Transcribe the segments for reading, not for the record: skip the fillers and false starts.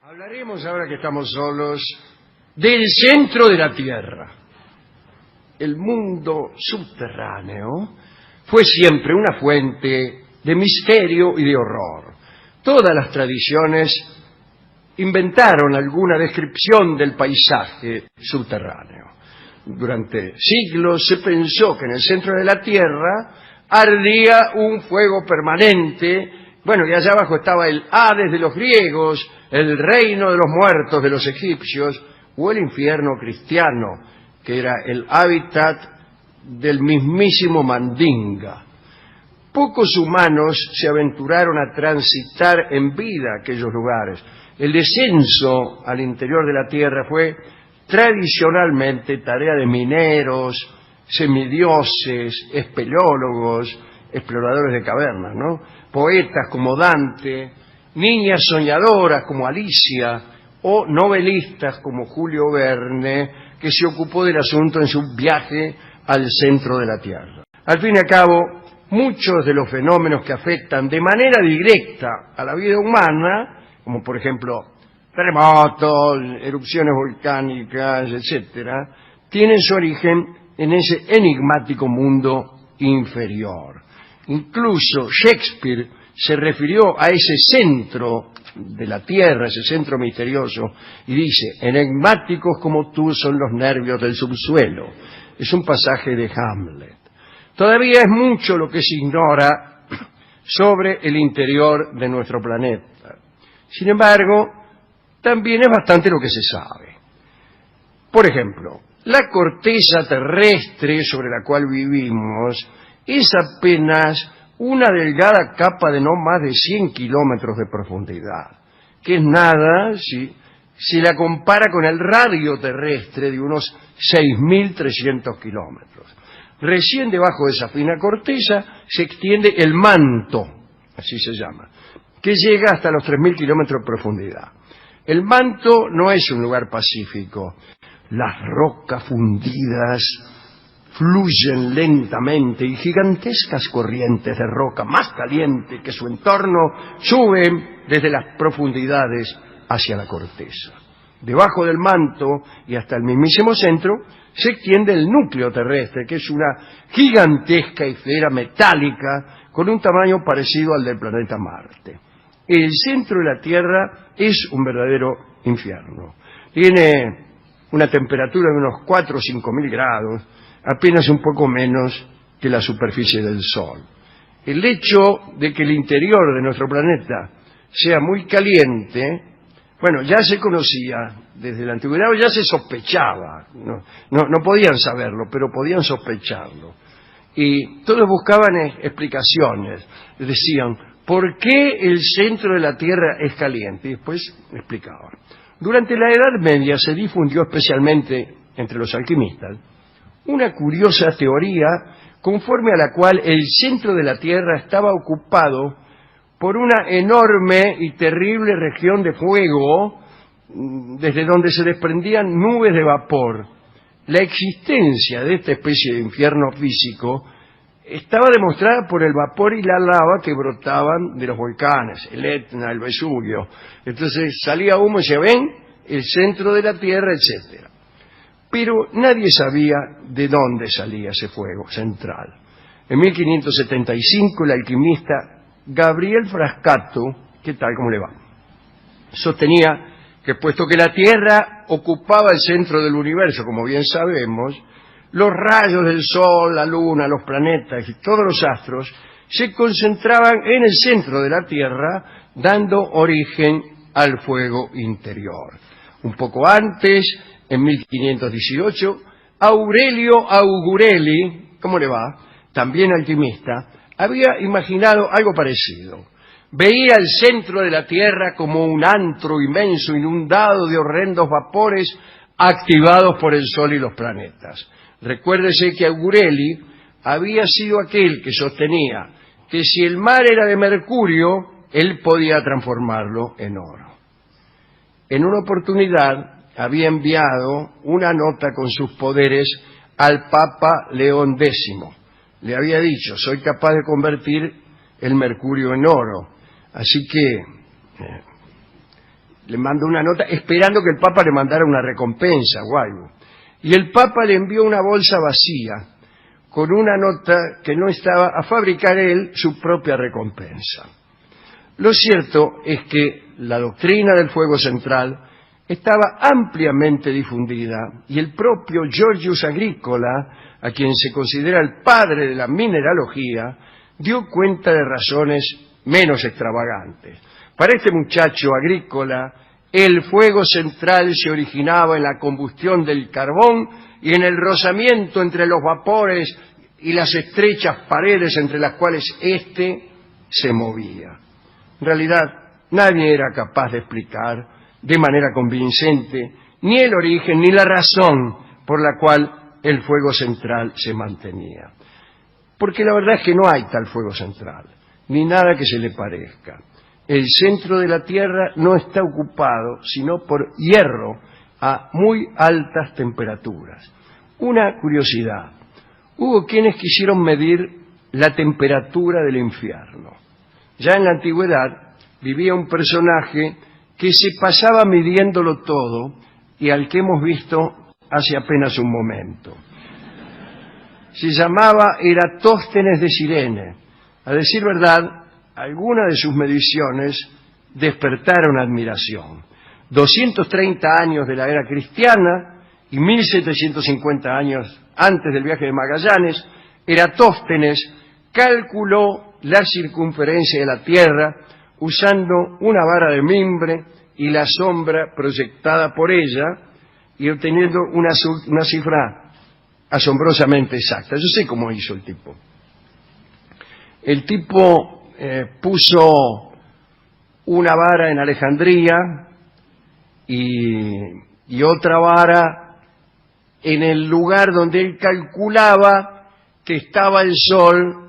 Hablaremos, ahora que estamos solos, del centro de la Tierra. El mundo subterráneo fue siempre una fuente de misterio y de horror. Todas las tradiciones inventaron alguna descripción del paisaje subterráneo. Durante siglos se pensó que en el centro de la Tierra ardía un fuego permanente, y allá abajo estaba el Hades de los griegos, el reino de los muertos de los egipcios, o el infierno cristiano, que era el hábitat del mismísimo Mandinga. Pocos humanos se aventuraron a transitar en vida aquellos lugares. El descenso al interior de la Tierra fue tradicionalmente tarea de mineros, semidioses, espeleólogos, exploradores de cavernas, poetas como Dante, niñas soñadoras como Alicia o novelistas como Julio Verne, que se ocupó del asunto en su viaje al centro de la Tierra. Al fin y al cabo, muchos de los fenómenos que afectan de manera directa a la vida humana, como por ejemplo terremotos, erupciones volcánicas, etcétera, tienen su origen en ese enigmático mundo inferior. Incluso Shakespeare se refirió a ese centro de la Tierra, ese centro misterioso, y dice: enigmáticos como tú son los nervios del subsuelo. Es un pasaje de Hamlet. Todavía es mucho lo que se ignora sobre el interior de nuestro planeta. Sin embargo, también es bastante lo que se sabe. Por ejemplo, la corteza terrestre sobre la cual vivimos es apenas una delgada capa de no más de 100 kilómetros de profundidad, que es nada si se la compara con el radio terrestre de unos 6.300 kilómetros. Recién debajo de esa fina corteza se extiende el manto, así se llama, que llega hasta los 3.000 kilómetros de profundidad. El manto no es un lugar pacífico. Las rocas fundidas fluyen lentamente y gigantescas corrientes de roca más caliente que su entorno suben desde las profundidades hacia la corteza. Debajo del manto y hasta el mismísimo centro se extiende el núcleo terrestre, que es una gigantesca esfera metálica con un tamaño parecido al del planeta Marte. El centro de la Tierra es un verdadero infierno. Tiene una temperatura de unos 4 o 5.000 grados, apenas un poco menos que la superficie del Sol. El hecho de que el interior de nuestro planeta sea muy caliente, ya se conocía desde la antigüedad, o ya se sospechaba. No podían saberlo, pero podían sospecharlo. Y todos buscaban explicaciones. Decían: ¿por qué el centro de la Tierra es caliente? Y después explicaban. Durante la Edad Media se difundió, especialmente entre los alquimistas, una curiosa teoría conforme a la cual el centro de la Tierra estaba ocupado por una enorme y terrible región de fuego, desde donde se desprendían nubes de vapor. La existencia de esta especie de infierno físico estaba demostrada por el vapor y la lava que brotaban de los volcanes, el Etna, el Vesubio. Entonces salía humo y se ven el centro de la Tierra, etcétera. Pero nadie sabía de dónde salía ese fuego central. En 1575 el alquimista Gabriel Frascato, ¿qué tal? ¿Cómo le va?, sostenía que, puesto que la Tierra ocupaba el centro del universo, como bien sabemos, los rayos del Sol, la Luna, los planetas y todos los astros se concentraban en el centro de la Tierra, dando origen al fuego interior. Un poco antes, en 1518, Aurelio Augurelli, ¿cómo le va?, también alquimista, había imaginado algo parecido. Veía el centro de la Tierra como un antro inmenso inundado de horrendos vapores activados por el Sol y los planetas. Recuérdese que Augurelli había sido aquel que sostenía que si el mar era de mercurio, él podía transformarlo en oro. En una oportunidad había enviado una nota con sus poderes al Papa León X. Le había dicho: soy capaz de convertir el mercurio en oro. Así que le mandó una nota esperando que el Papa le mandara una recompensa o algo. Y el Papa le envió una bolsa vacía con una nota que no estaba a fabricar él su propia recompensa. Lo cierto es que la doctrina del fuego central estaba ampliamente difundida y el propio Georgius Agricola, a quien se considera el padre de la mineralogía, dio cuenta de razones menos extravagantes. Para este muchacho Agricola, el fuego central se originaba en la combustión del carbón y en el rozamiento entre los vapores y las estrechas paredes entre las cuales éste se movía. En realidad, nadie era capaz de explicar de manera convincente ni el origen ni la razón por la cual el fuego central se mantenía. Porque la verdad es que no hay tal fuego central, ni nada que se le parezca. El centro de la Tierra no está ocupado sino por hierro a muy altas temperaturas. Una curiosidad, hubo quienes quisieron medir la temperatura del infierno. Ya en la antigüedad vivía un personaje que se pasaba midiéndolo todo y al que hemos visto hace apenas un momento. Se llamaba Eratóstenes de Cirene. A decir verdad, algunas de sus mediciones despertaron admiración. 230 años de la era cristiana y 1750 años antes del viaje de Magallanes, Eratóstenes calculó la circunferencia de la Tierra usando una vara de mimbre y la sombra proyectada por ella y obteniendo una cifra asombrosamente exacta. Yo sé cómo hizo el tipo. El tipo puso una vara en Alejandría y otra vara en el lugar donde él calculaba que estaba el sol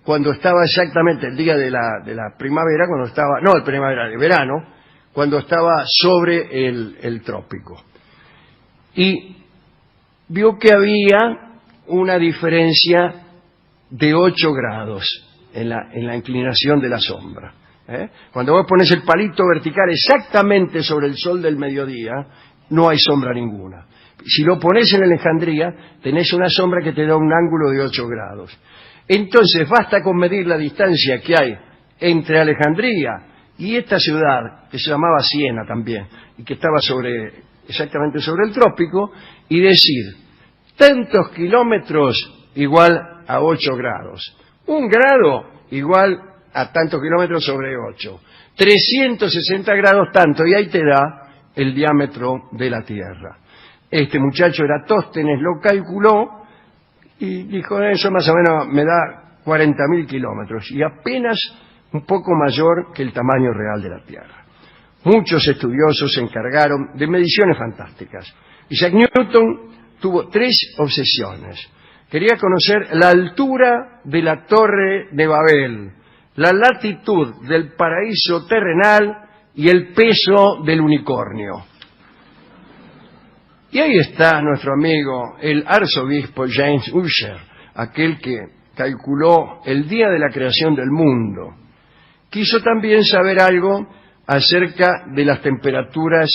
cuando estaba exactamente el día de la primavera, cuando estaba, no el primavera, el verano, cuando estaba sobre el trópico. Y vio que había una diferencia de 8 grados en la inclinación de la sombra. Cuando vos pones el palito vertical exactamente sobre el sol del mediodía, no hay sombra ninguna. Si lo pones en Alejandría, tenés una sombra que te da un ángulo de 8 grados. Entonces basta con medir la distancia que hay entre Alejandría y esta ciudad, que se llamaba Siena también, y que estaba exactamente sobre el trópico, y decir, tantos kilómetros igual a 8 grados. 1 grado igual a tantos kilómetros sobre 8. 360 grados tanto, y ahí te da el diámetro de la Tierra. Este muchacho Eratóstenes lo calculó y dijo, eso más o menos me da 40.000 kilómetros, y apenas un poco mayor que el tamaño real de la Tierra. Muchos estudiosos se encargaron de mediciones fantásticas. Isaac Newton tuvo 3 obsesiones. Quería conocer la altura de la Torre de Babel, la latitud del paraíso terrenal y el peso del unicornio. Y ahí está nuestro amigo, el arzobispo James Ussher, aquel que calculó el día de la creación del mundo. Quiso también saber algo acerca de las temperaturas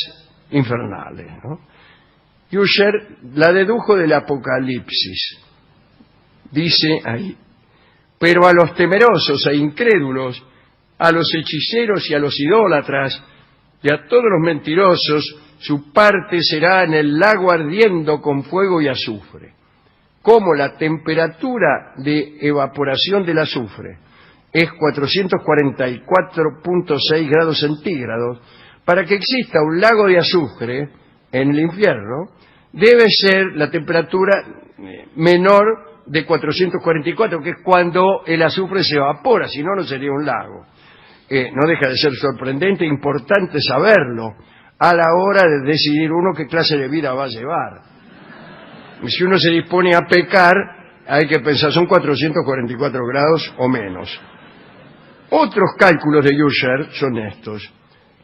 infernales, ¿no? Ussher la dedujo del Apocalipsis. Dice ahí, pero a los temerosos e incrédulos, a los hechiceros y a los idólatras, y a todos los mentirosos, su parte será en el lago ardiendo con fuego y azufre. Como la temperatura de evaporación del azufre es 444.6 grados centígrados, para que exista un lago de azufre en el infierno, debe ser la temperatura menor de 444, que es cuando el azufre se evapora, si no, no sería un lago. No deja de ser sorprendente e importante saberlo a la hora de decidir uno qué clase de vida va a llevar. Y si uno se dispone a pecar, hay que pensar, son 444 grados o menos. Otros cálculos de Ussher son estos.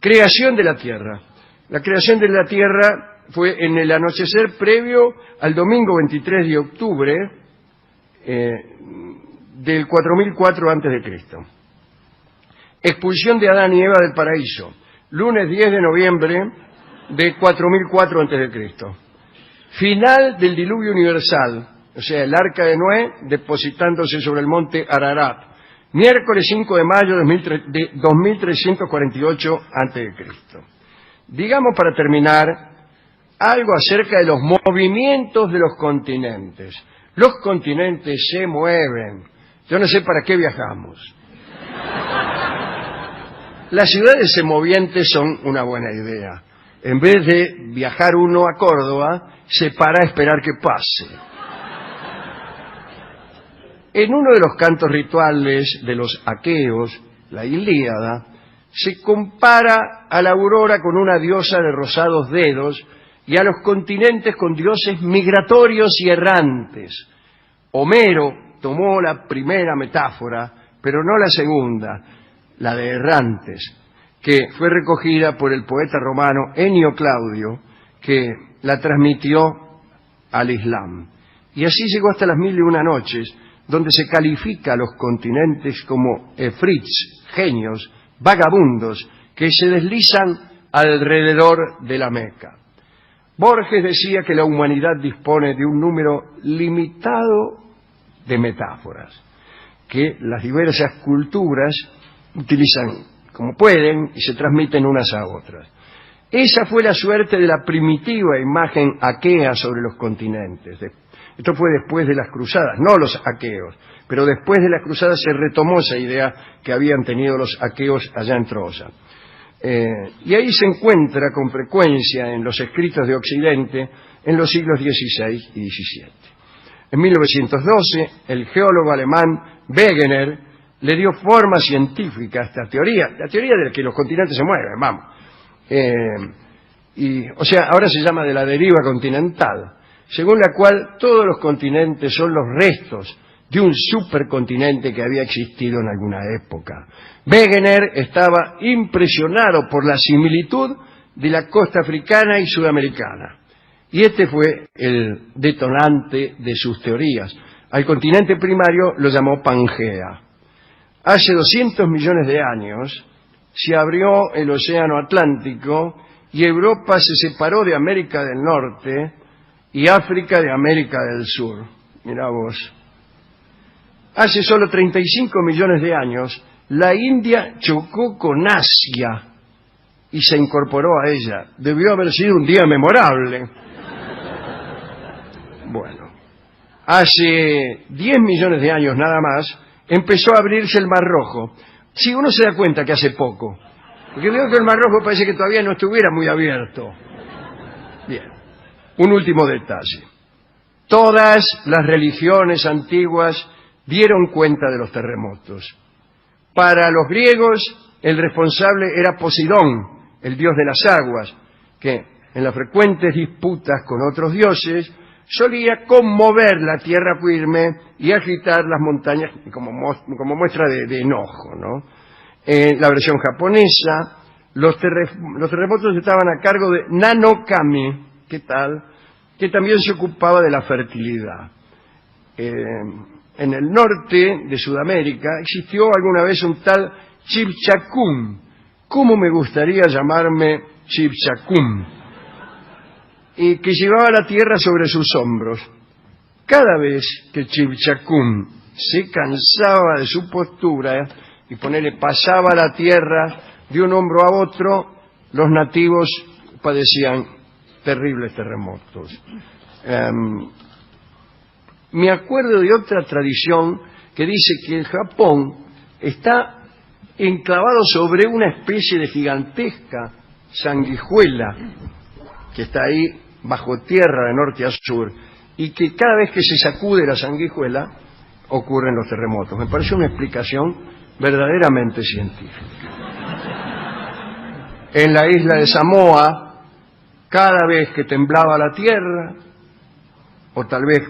Creación de la Tierra. La creación de la Tierra fue en el anochecer previo al domingo 23 de octubre del 4004 a.C. Expulsión de Adán y Eva del paraíso. lunes 10 de noviembre de 4004 a.C. Final del diluvio universal, o sea, el arca de Noé depositándose sobre el monte Ararat. Miércoles 5 de mayo de 2348 a.C. Digamos, para terminar, algo acerca de los movimientos de los continentes. Los continentes se mueven. Yo no sé para qué viajamos. Las ciudades semovientes son una buena idea. En vez de viajar uno a Córdoba, se para a esperar que pase. En uno de los cantos rituales de los aqueos, la Ilíada, se compara a la aurora con una diosa de rosados dedos y a los continentes con dioses migratorios y errantes. Homero tomó la primera metáfora, pero no la segunda, la de errantes, que fue recogida por el poeta romano Ennio Claudio, que la transmitió al Islam. Y así llegó hasta las 1001 noches, donde se califica a los continentes como efrits, genios, vagabundos, que se deslizan alrededor de la Meca. Borges decía que la humanidad dispone de un número limitado de metáforas, que las diversas culturas utilizan como pueden y se transmiten unas a otras. Esa fue la suerte de la primitiva imagen aquea sobre los continentes. Esto fue después de las cruzadas, no los aqueos, pero después de las cruzadas se retomó esa idea que habían tenido los aqueos allá en Troya. Y ahí se encuentra con frecuencia en los escritos de Occidente en los siglos XVI y XVII. En 1912, el geólogo alemán Wegener le dio forma científica a esta teoría, la teoría de que los continentes se mueven, vamos. O sea, ahora se llama de la deriva continental, según la cual todos los continentes son los restos de un supercontinente que había existido en alguna época. Wegener estaba impresionado por la similitud de la costa africana y sudamericana. Y este fue el detonante de sus teorías. Al continente primario lo llamó Pangea. Hace 200 millones de años se abrió el océano Atlántico y Europa se separó de América del Norte y África de América del Sur. Mirá vos. Hace solo 35 millones de años, la India chocó con Asia y se incorporó a ella. Debió haber sido un día memorable. Bueno, hace 10 millones de años nada más, empezó a abrirse el Mar Rojo. Si uno se da cuenta que hace poco, porque veo que el Mar Rojo parece que todavía no estuviera muy abierto. Bien, un último detalle. Todas las religiones antiguas dieron cuenta de los terremotos. Para los griegos, el responsable era Poseidón, el dios de las aguas, que en las frecuentes disputas con otros dioses solía conmover la tierra firme y agitar las montañas como muestra de enojo, ¿no? En la versión japonesa, los terremotos estaban a cargo de Nanokami, ¿qué tal?, que también se ocupaba de la fertilidad. En el norte de Sudamérica existió alguna vez un tal Chibchacum. ¿Cómo me gustaría llamarme Chibchacum? Y que llevaba la tierra sobre sus hombros. Cada vez que Chibchacum se cansaba de su postura y pasaba la tierra de un hombro a otro, los nativos padecían terribles terremotos. Me acuerdo de otra tradición que dice que el Japón está enclavado sobre una especie de gigantesca sanguijuela que está ahí bajo tierra de norte a sur y que cada vez que se sacude la sanguijuela ocurren los terremotos. Me parece una explicación verdaderamente científica. En la isla de Samoa, cada vez que temblaba la tierra, o tal vez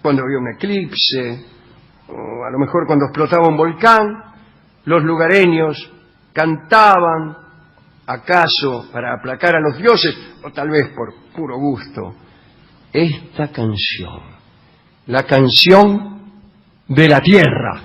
cuando había un eclipse, o a lo mejor cuando explotaba un volcán, los lugareños cantaban, acaso para aplacar a los dioses, o tal vez por puro gusto, esta canción, la canción de la tierra.